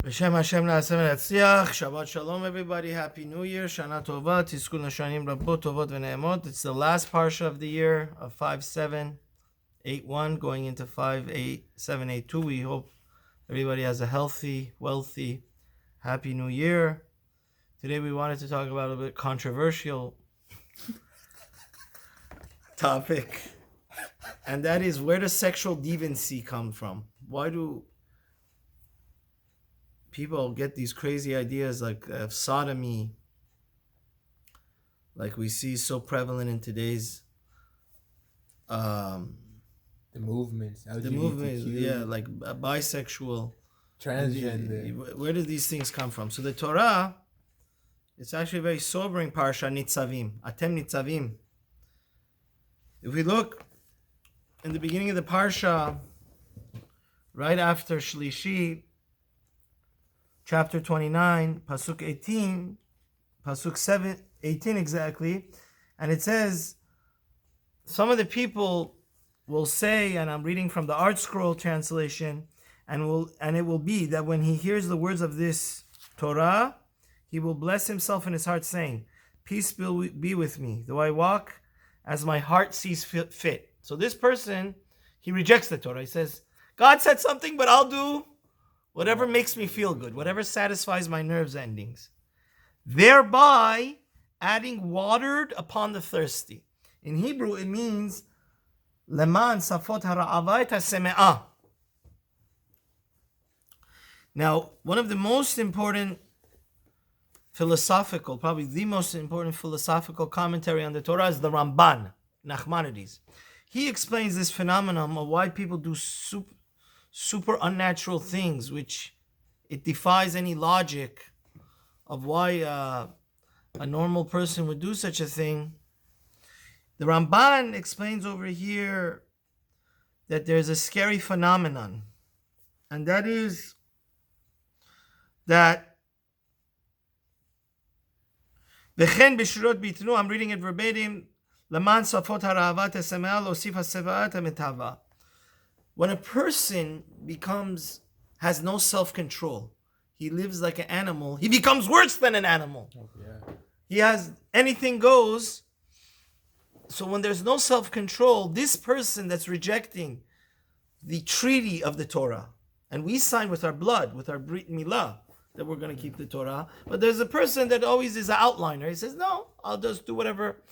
B'Shem Hashem na'aseh v'natzliach. Shabbat Shalom, everybody. Happy New Year. Shana Tova. Tizkun Lashanim Rabot Tovot v'Ne'emot. It's the last Parsha of the year of 5781, going into 58782. We hope everybody has a healthy, wealthy, happy New Year. Today we wanted to talk about a bit controversial topic, and that is, where does sexual deviancy come from? Why do people get these crazy ideas like sodomy, like we see so prevalent in today's the movements, like bisexual, transgender. Where do these things come from? So the Torah, it's actually a very sobering Parsha NITZAVIM. Atem NITZAVIM. If we look in the beginning of the Parsha, right after Shlishi, chapter 29, Pasuk 18, Pasuk 18 exactly, and it says, some of the people will say, and I'm reading from the Art Scroll translation, and it will be that when he hears the words of this Torah, he will bless himself in his heart, saying, peace be with me, though I walk as my heart sees fit. So this person, he rejects the Torah. He says, God said something, but I'll do whatever makes me feel good, whatever satisfies my nerves endings, thereby adding watered upon the thirsty. In Hebrew, it means leman safot hara'ava et haseme'ah. Now, one of the most important philosophical, probably the most important philosophical commentary on the Torah is the Ramban, Nachmanides. He explains this phenomenon of why people do super unnatural things, which it defies any logic of why a normal person would do such a thing. The Ramban explains over here that there's a scary phenomenon, and that is that I'm reading it verbatim. When a person has no self-control, he lives like an animal, he becomes worse than an animal. Oh, yeah. He has anything goes. So when there's no self-control, this person that's rejecting the treaty of the Torah, and we sign with our blood, with our Brit Milah, that we're going to keep the Torah, but there's a person that always is an outliner. He says, no, I'll just do whatever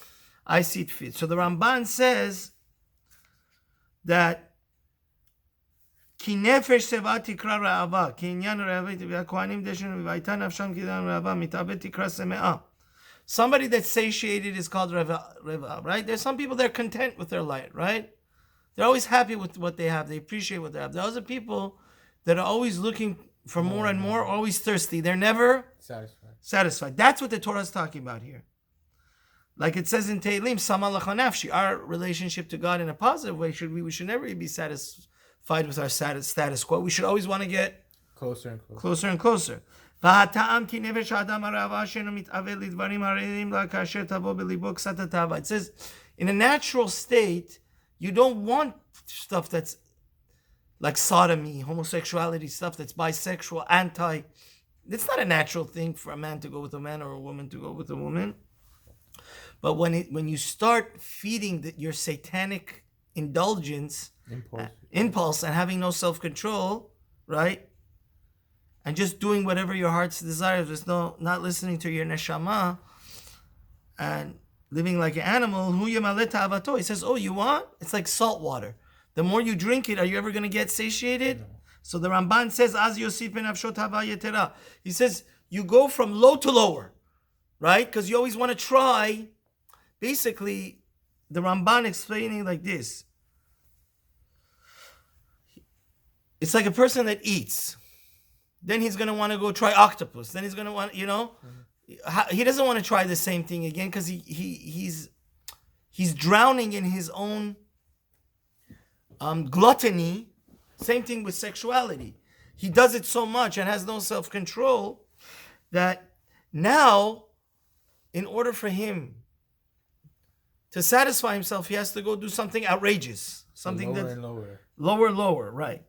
I see it fit. So the Ramban says that Ki nefesh seva tikra ra'ava, ki inyan ra'ava v'kohanim deshenu v'ayta nafsham kidan ra'ava mitabet tikra seme'ah. Somebody that's satiated is called reva, right? There's some people that are content with their light, right? They're always happy with what they have. They appreciate what they have. There's other people that are always looking for more and more, always thirsty. They're never satisfied. That's what the Torah is talking about here. Like it says in Tehillim, Sama lacha nafshi, our relationship to God in a positive way, we should never be satisfied with our status quo. We should always want to get closer and closer. It says, in a natural state, you don't want stuff that's like sodomy, homosexuality, stuff that's bisexual, it's not a natural thing for a man to go with a man or a woman to go with a woman. But when you start feeding your satanic indulgence, impulse, and having no self-control, right? And just doing whatever your heart's desires, just not listening to your neshama, and living like an animal, he says, oh, you want? It's like salt water. The more you drink it, are you ever going to get satiated? No. So the Ramban says, Az Yosif ben Avshot hava yetera. He says, you go from low to lower, right? Because you always want to try. Basically, the Ramban explaining like this. It's like a person that eats. Then he's going to want to go try octopus. Then he's going to want, he doesn't want to try the same thing again because he's drowning in his own gluttony. Same thing with sexuality. He does it so much and has no self-control that now, in order for him to satisfy himself, he has to go do something outrageous, something lower, right?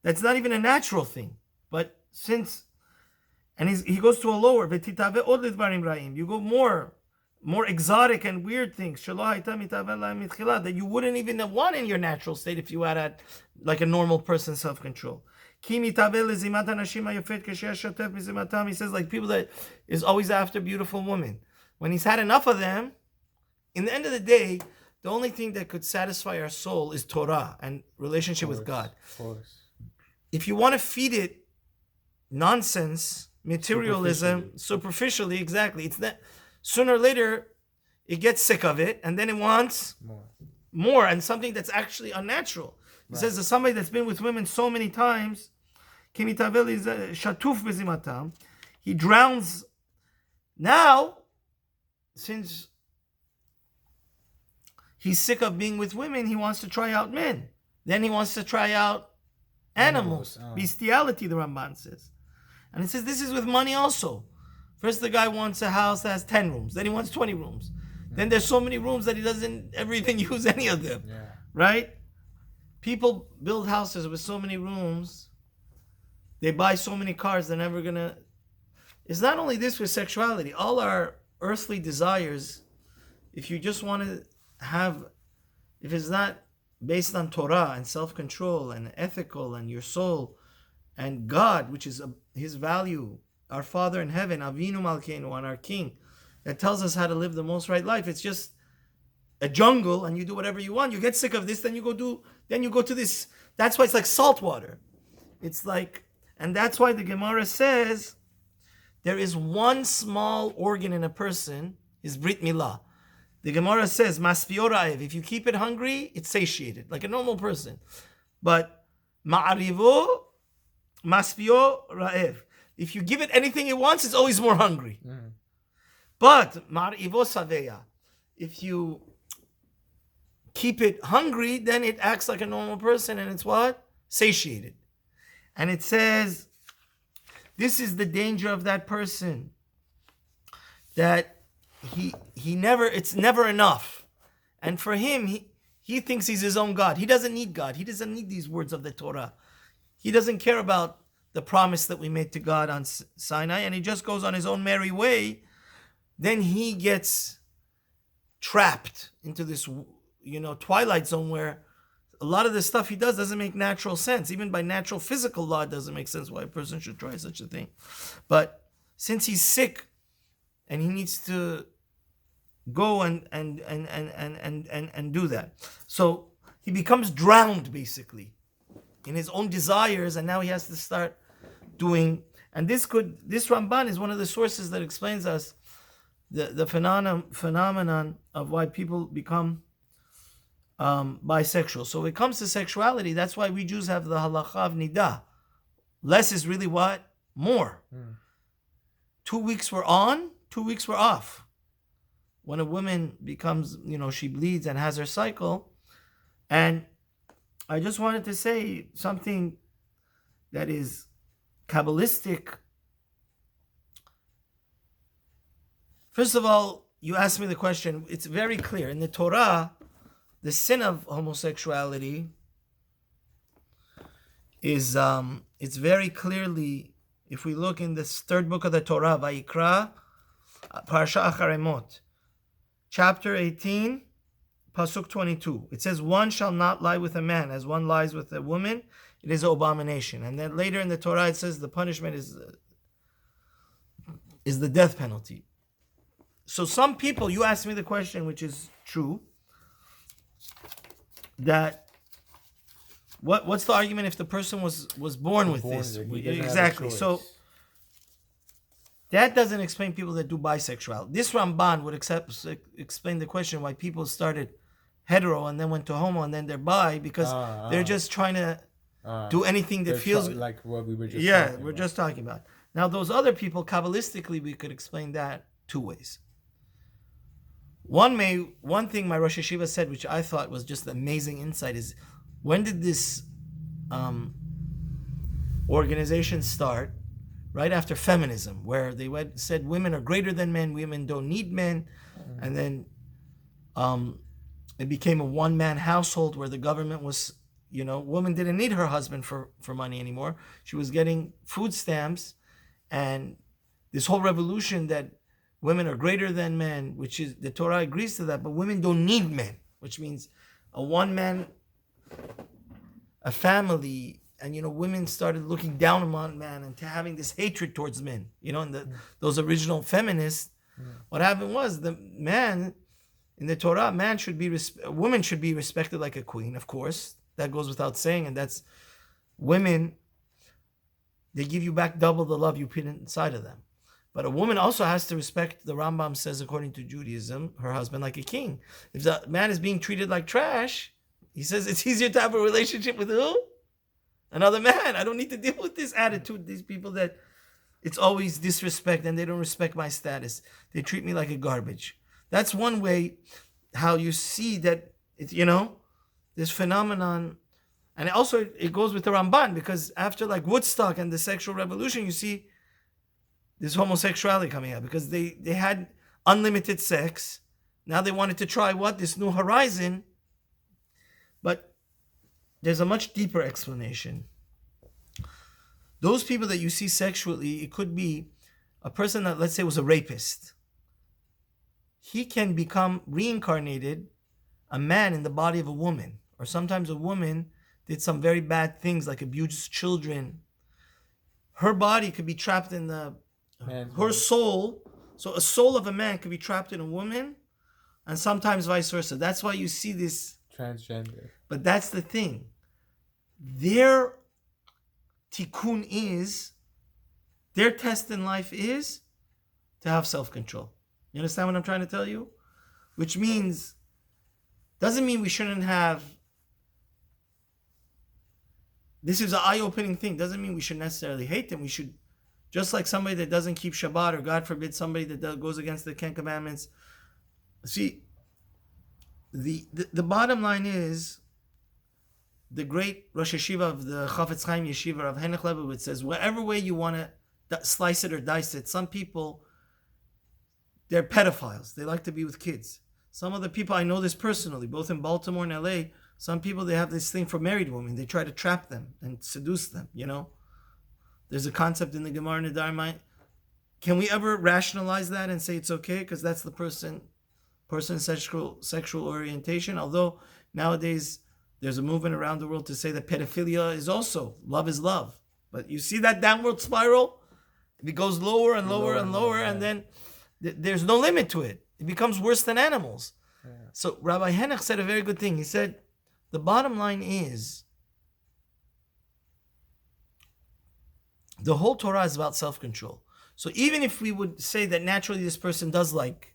That's not even a natural thing. But since And he goes to a lower. You go more exotic and weird things that you wouldn't even want in your natural state if you had like a normal person self-control. He says like people that is always after beautiful women. When he's had enough of them, in the end of the day, the only thing that could satisfy our soul is Torah and relationship with God. If you want to feed it nonsense, materialism, superficially, exactly. It's that sooner or later it gets sick of it, and then it wants more, and something that's actually unnatural. He says that somebody that's been with women so many times, he drowns. Now, since he's sick of being with women, he wants to try out men. Then he wants to try out animals. Bestiality, the Ramban says. And it says this is with money also. First the guy wants a house that has 10 rooms. Then he wants 20 rooms. Then there's so many rooms that he doesn't ever even use any of them. Yeah. Right? People build houses with so many rooms. They buy so many cars, they're never going to... It's not only this with sexuality. All our earthly desires, if you just want to have... If it's not based on Torah and self-control and ethical and your soul and God, which is his value, our Father in heaven, Avinu Malkeinu, and our King, that tells us how to live the most right life. It's just a jungle, and you do whatever you want. You get sick of this, then you go to this. That's why it's like salt water. It's like, and that's why the Gemara says there is one small organ in a person, is Brit Milah. The Gemara says, Maspio Ra'ev, if you keep it hungry, it's satiated, like a normal person. But Ma'arivo, Maspio Ra'ev. If you give it anything it wants, it's always more hungry. But Ma'arivo Saveya, if you keep it hungry, then it acts like a normal person, and it's what? Satiated. And it says, this is the danger of that person, that it's never enough. And for him, he thinks he's his own God. He doesn't need God. He doesn't need these words of the Torah. He doesn't care about the promise that we made to God on Sinai, and he just goes on his own merry way. Then he gets trapped into this, twilight zone where a lot of the stuff he does doesn't make natural sense. Even by natural physical law, it doesn't make sense why a person should try such a thing. But since he's sick and he needs to go and do that, so he becomes drowned basically in his own desires, and now he has to start doing. And this Ramban is one of the sources that explains us the phenomenon of why people become bisexual. So when it comes to sexuality, that's why we Jews have the halacha of nidah. Less is really what? More. 2 weeks we're on, 2 weeks we're off. When a woman becomes, she bleeds and has her cycle. And I just wanted to say something that is Kabbalistic. First of all, you asked me the question. It's very clear. In the Torah, the sin of homosexuality is, it's very clearly, if we look in this third book of the Torah, Vayikra, Parsha Acharemot, chapter 18, Pasuk 22. It says, one shall not lie with a man as one lies with a woman. It is an abomination. And then later in the Torah, it says the punishment is the death penalty. So some people, you asked me the question, which is true, that what's the argument if the person was born with this? Exactly. So that doesn't explain people that do bisexuality. This Ramban would explain the question why people started hetero and then went to homo and then they're bi, because they're just trying to do anything that feels like what we were just just talking about. Now those other people, Kabbalistically, we could explain that two ways. One thing my Rosh Yeshiva said, which I thought was just amazing insight, is when did this organization start? Right after feminism, where they said women are greater than men, women don't need men, and then it became a one-man household where the government was, woman didn't need her husband for money anymore. She was getting food stamps, and this whole revolution that women are greater than men, which is the Torah agrees to that, but women don't need men, which means a one man, a family, and women started looking down upon man and to having this hatred towards men. And those original feminists, what happened was the man in the Torah, a woman should be respected like a queen, of course. That goes without saying, and that's women. They give you back double the love you put inside of them. But a woman also has to respect, the Rambam says, according to Judaism, her husband like a king. If the man is being treated like trash, he says it's easier to have a relationship with who? Another man. I don't need to deal with this attitude, these people that it's always disrespect and they don't respect my status. They treat me like a garbage. That's one way how you see that, this phenomenon. And also it goes with the Ramban, because after like Woodstock and the sexual revolution, you see this homosexuality coming out because they had unlimited sex. Now they wanted to try this new horizon. But there's a much deeper explanation. Those people that you see sexually, it could be a person that, let's say, was a rapist. He can become reincarnated, a man in the body of a woman. Or sometimes a woman did some very bad things like abuse children. Her body could be trapped in her soul. So a soul of a man could be trapped in a woman, and sometimes vice versa. That's why you see this transgender. But that's the thing. Their tikkun is, their test in life is to have self-control. You understand what I'm trying to tell you? Which means, doesn't mean we shouldn't have, this is an eye-opening thing. Doesn't mean we should necessarily hate them. We should, just like somebody that doesn't keep Shabbat, or God forbid somebody that goes against the Ten Commandments. See, the bottom line is, the great Rosh Yeshiva of the Chafetz Chaim Yeshiva of Henoch Leibowitz says, whatever way you want to slice it or dice it, some people, they're pedophiles. They like to be with kids. Some of the people, I know this personally, both in Baltimore and LA, some people, they have this thing for married women. They try to trap them and seduce them, There's a concept in the Gemara Nedarim. Can we ever rationalize that and say it's okay because that's the person's sexual orientation? Although nowadays there's a movement around the world to say that pedophilia is also, love is love. But you see that downward spiral? It goes lower and lower and lower, and then there's no limit to it. It becomes worse than animals. Yeah. So Rabbi Henoch said a very good thing. He said, the bottom line is, the whole Torah is about self-control. So even if we would say that naturally this person does like,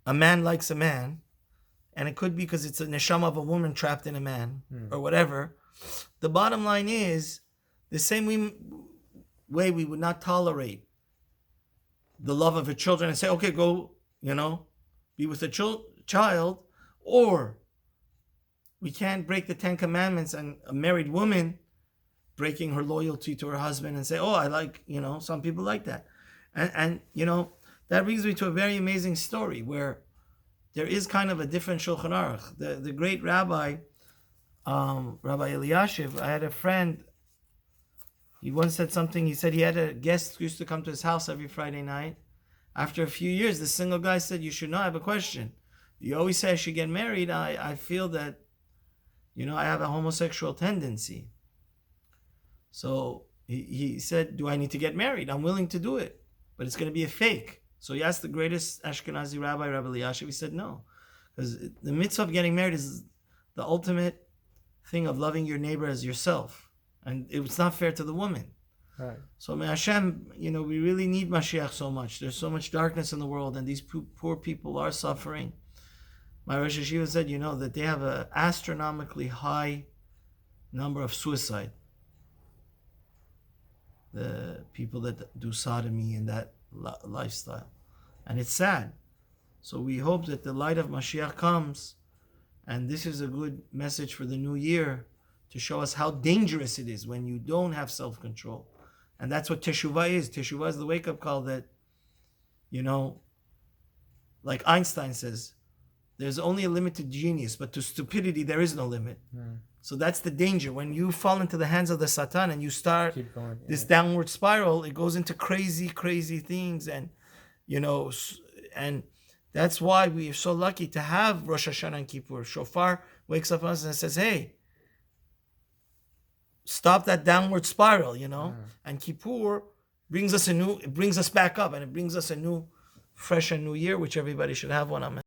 a man likes a man, and it could be because it's a neshama of a woman trapped in a man, or whatever, the bottom line is, the same way we would not tolerate the love of a children and say, okay, go, be with a child, or we can't break the Ten Commandments and a married woman breaking her loyalty to her husband and say, oh, I like, some people like that. And that brings me to a very amazing story where there is kind of a different Shulchan Aruch. The great Rabbi, Rabbi Eliashiv, I had a friend, he once said something, he said he had a guest who used to come to his house every Friday night. After a few years, the single guy said, you should know, I have a question. You always say I should get married. I feel that, I have a homosexual tendency. So he said, do I need to get married? I'm willing to do it, but it's going to be a fake. So he asked the greatest Ashkenazi rabbi, Rabbi Eliashiv. He said no, because the mitzvah of getting married is the ultimate thing of loving your neighbor as yourself, and it's not fair to the woman. Right. So may Hashem, we really need Mashiach so much. There's so much darkness in the world, and these poor people are suffering. My Rosh Yeshiva said, that they have an astronomically high number of suicide. The people that do sodomy and that lifestyle, and it's sad. So we hope that the light of Mashiach comes, and this is a good message for the new year to show us how dangerous it is when you don't have self-control. And that's what Teshuvah is. Teshuvah is the wake-up call that, like Einstein says, there's only a limit to genius, but to stupidity there is no limit. So that's the danger. When you fall into the hands of the Satan and you start Going, this downward spiral, it goes into crazy, crazy things. And, and that's why we are so lucky to have Rosh Hashanah and Kippur. Shofar wakes up us and says, hey, stop that downward spiral, And Kippur brings us back up, and it brings us a new, fresh and new year, which everybody should have one. Amen.